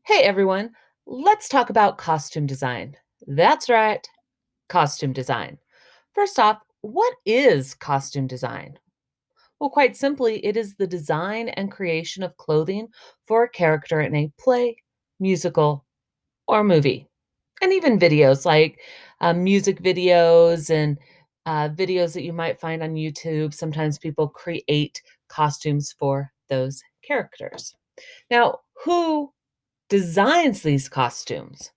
Hey everyone, let's talk about costume design. That's right, costume design. First off, what is costume design? Well, quite simply, it is the design and creation of clothing for a character in a play, musical, or movie, and even videos like music videos and videos that you might find on YouTube. Sometimes people create costumes for those characters. Now, who designs these costumes?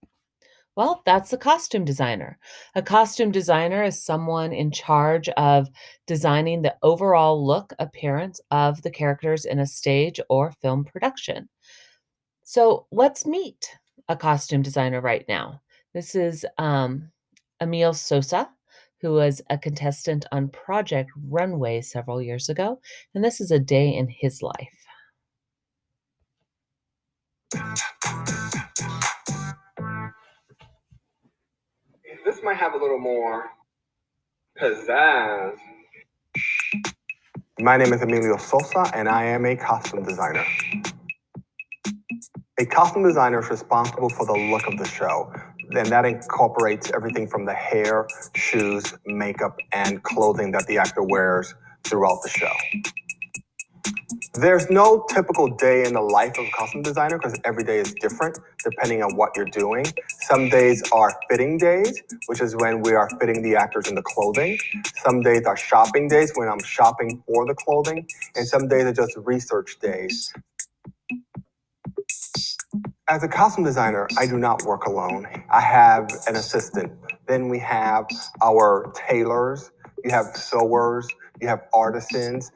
Well, that's a costume designer. A costume designer is someone in charge of designing the overall look, appearance of the characters in a stage or film production. So let's meet a costume designer right now. This is Emil Sosa, who was a contestant on Project Runway several years ago. And this is a day in his life. This might have a little more pizzazz. My name is Emilio Sosa, and I am a costume designer. A costume designer is responsible for the look of the show, and that incorporates everything from the hair, shoes, makeup, and clothing that the actor wears throughout the show. There's no typical day in the life of a costume designer because every day is different depending on what you're doing. Some days are fitting days, which is when we are fitting the actors in the clothing. Some days are shopping days when I'm shopping for the clothing. And some days are just research days. As a costume designer, I do not work alone. I have an assistant. Then we have our tailors, you have sewers, you have artisans.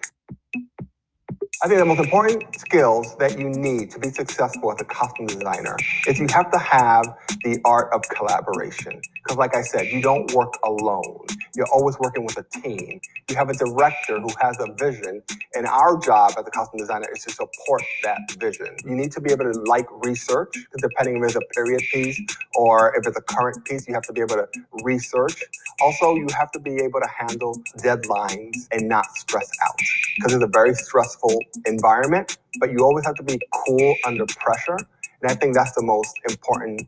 I think the most important skills that you need to be successful as a costume designer is you have to have the art of collaboration. Because like I said, you don't work alone. You're always working with a team. You have a director who has a vision, and our job as a costume designer is to support that vision. You need to be able to like research, depending if it's a period piece or if it's a current piece, you have to be able to research. Also, you have to be able to handle deadlines and not stress out because it's a very stressful environment, but you always have to be cool under pressure. And I think that's the most important,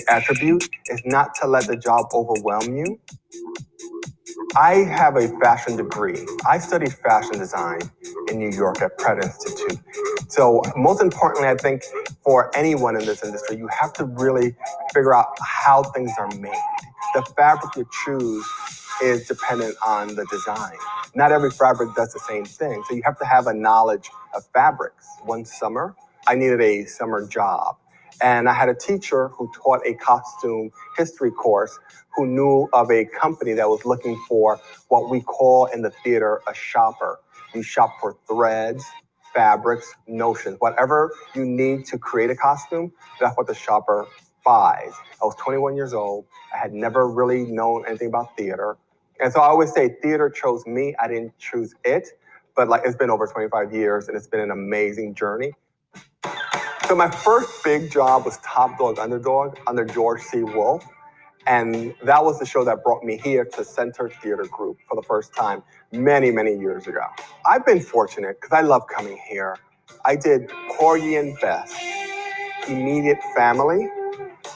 attribute is not to let the job overwhelm you. I have a fashion degree. I studied fashion design in New York at Pratt Institute. So most importantly, I think for anyone in this industry, you have to really figure out how things are made. The fabric you choose is dependent on the design. Not every fabric does the same thing. So you have to have a knowledge of fabrics. One summer, I needed a summer job. And I had a teacher who taught a costume history course who knew of a company that was looking for what we call in the theater a shopper. You shop for threads, fabrics, notions, whatever you need to create a costume, that's what the shopper buys. I was 21 years old. I had never really known anything about theater. And so I always say theater chose me, I didn't choose it. But like it's been over 25 years and it's been an amazing journey. So my first big job was Top Dog Underdog under George C. Wolfe. And that was the show that brought me here to Center Theater Group for the first time many, many years ago. I've been fortunate because I love coming here. I did Porgy and Bess, Immediate Family,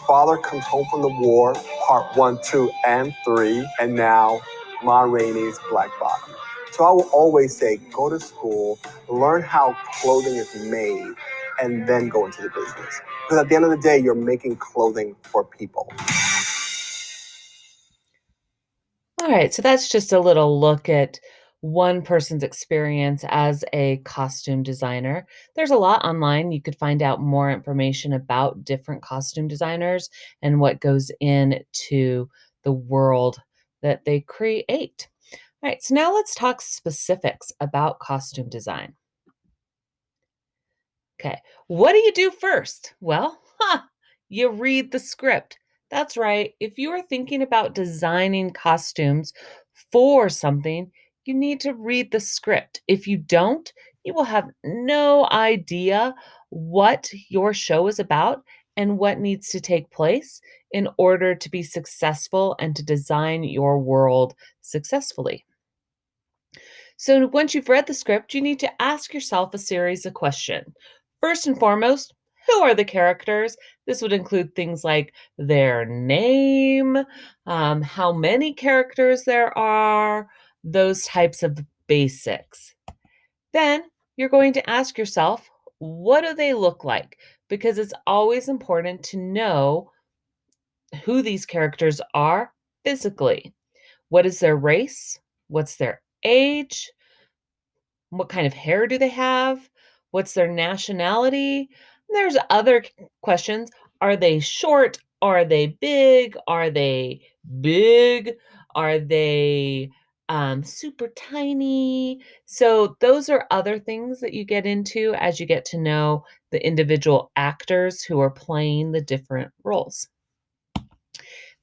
Father Comes Home from the War, Part 1, 2, and 3, and now Ma Rainey's Black Bottom. So I will always say, go to school, learn how clothing is made, and then go into the business. Because at the end of the day, you're making clothing for people. All right, so that's just a little look at one person's experience as a costume designer. There's a lot online. You could find out more information about different costume designers and what goes into the world that they create. All right, so now let's talk specifics about costume design. Okay, what do you do first? Well, you read the script. That's right. If you are thinking about designing costumes for something, you need to read the script. If you don't, you will have no idea what your show is about and what needs to take place in order to be successful and to design your world successfully. So once you've read the script, you need to ask yourself a series of questions. First and foremost, Who are the characters? This would include things like their name, how many characters there are, those types of basics. Then you're going to ask yourself, what do they look like? Because it's always important to know who these characters are physically. What is their race? What's their age? What kind of hair do they have? What's their nationality? There's other questions. Are they short? Are they big? Are they big? Are they super tiny? So, those are other things that you get into as you get to know the individual actors who are playing the different roles.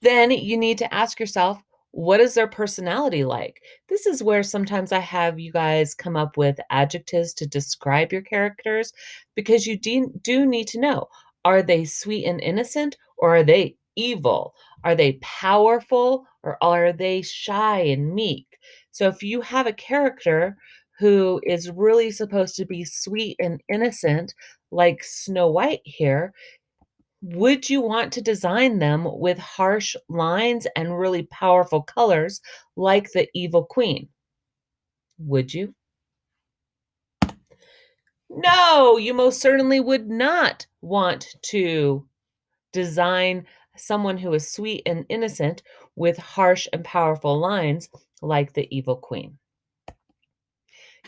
Then you need to ask yourself, what is their personality like? This is where sometimes I have you guys come up with adjectives to describe your characters because you do need to know, are they sweet and innocent or are they evil? Are they powerful or are they shy and meek? So if you have a character who is really supposed to be sweet and innocent, like Snow White here, would you want to design them with harsh lines and really powerful colors like the Evil Queen? Would you? No, you most certainly would not want to design someone who is sweet and innocent with harsh and powerful lines like the Evil Queen.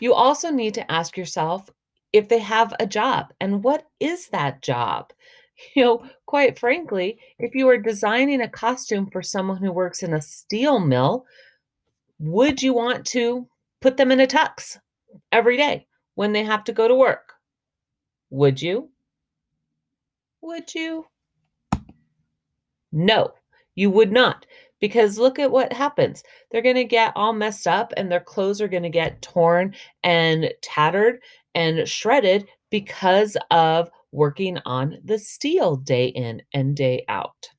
You also need to ask yourself if they have a job and what is that job? Quite frankly, if you are designing a costume for someone who works in a steel mill, would you want to put them in a tux every day when they have to go to work? Would you? Would you? No, you would not. Because look at what happens. They're going to get all messed up and their clothes are going to get torn and tattered and shredded because of working on the steel day in and day out.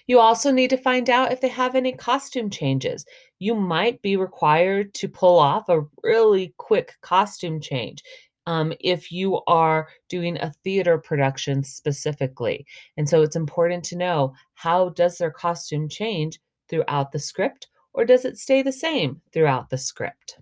You also need to find out if they have any costume changes. You might be required to pull off a really quick costume change if you are doing a theater production specifically. And so it's important to know, how does their costume change throughout the script, or does it stay the same throughout the script?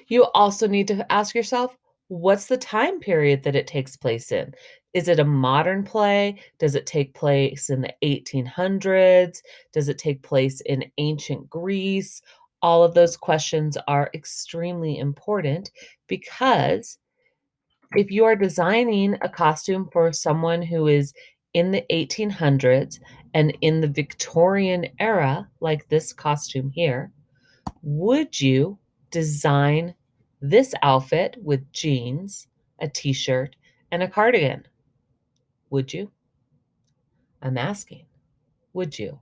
You also need to ask yourself, what's the time period that it takes place in? Is it a modern play? Does it take place in the 1800s? Does it take place in ancient Greece? All of those questions are extremely important because if you are designing a costume for someone who is in the 1800s and in the Victorian era, like this costume here, would you design this outfit with jeans, a t-shirt, and a cardigan? Would you? I'm asking. Would you?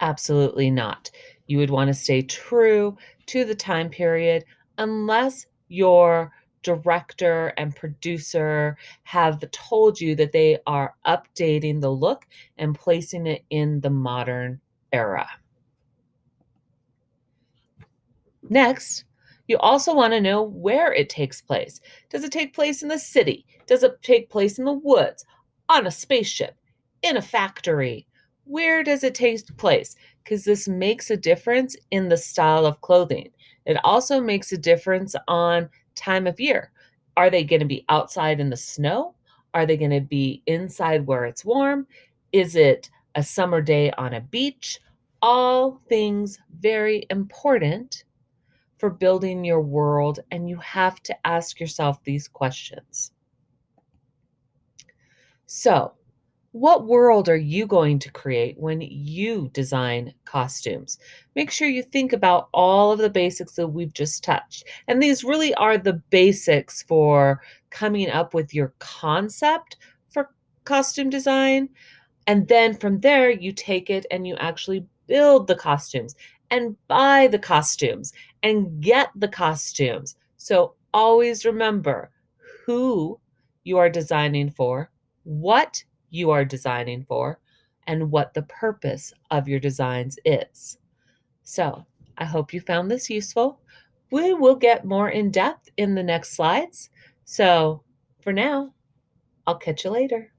Absolutely not. You would want to stay true to the time period unless your director and producer have told you that they are updating the look and placing it in the modern era. Next, you also want to know where it takes place. Does it take place in the city? Does it take place in the woods? On a spaceship? In a factory? Where does it take place? Because this makes a difference in the style of clothing. It also makes a difference on time of year. Are they going to be outside in the snow? Are they going to be inside where it's warm? Is it a summer day on a beach? All things very important for building your world, and you have to ask yourself these questions. So, what world are you going to create when you design costumes? Make sure you think about all of the basics that we've just touched. And these really are the basics for coming up with your concept for costume design. And then from there, you take it and you actually build the costumes and buy the costumes and get the costumes. So always remember who you are designing for, what you are designing for, and what the purpose of your designs is. So I hope you found this useful. We will get more in depth in the next slides. So for now, I'll catch you later.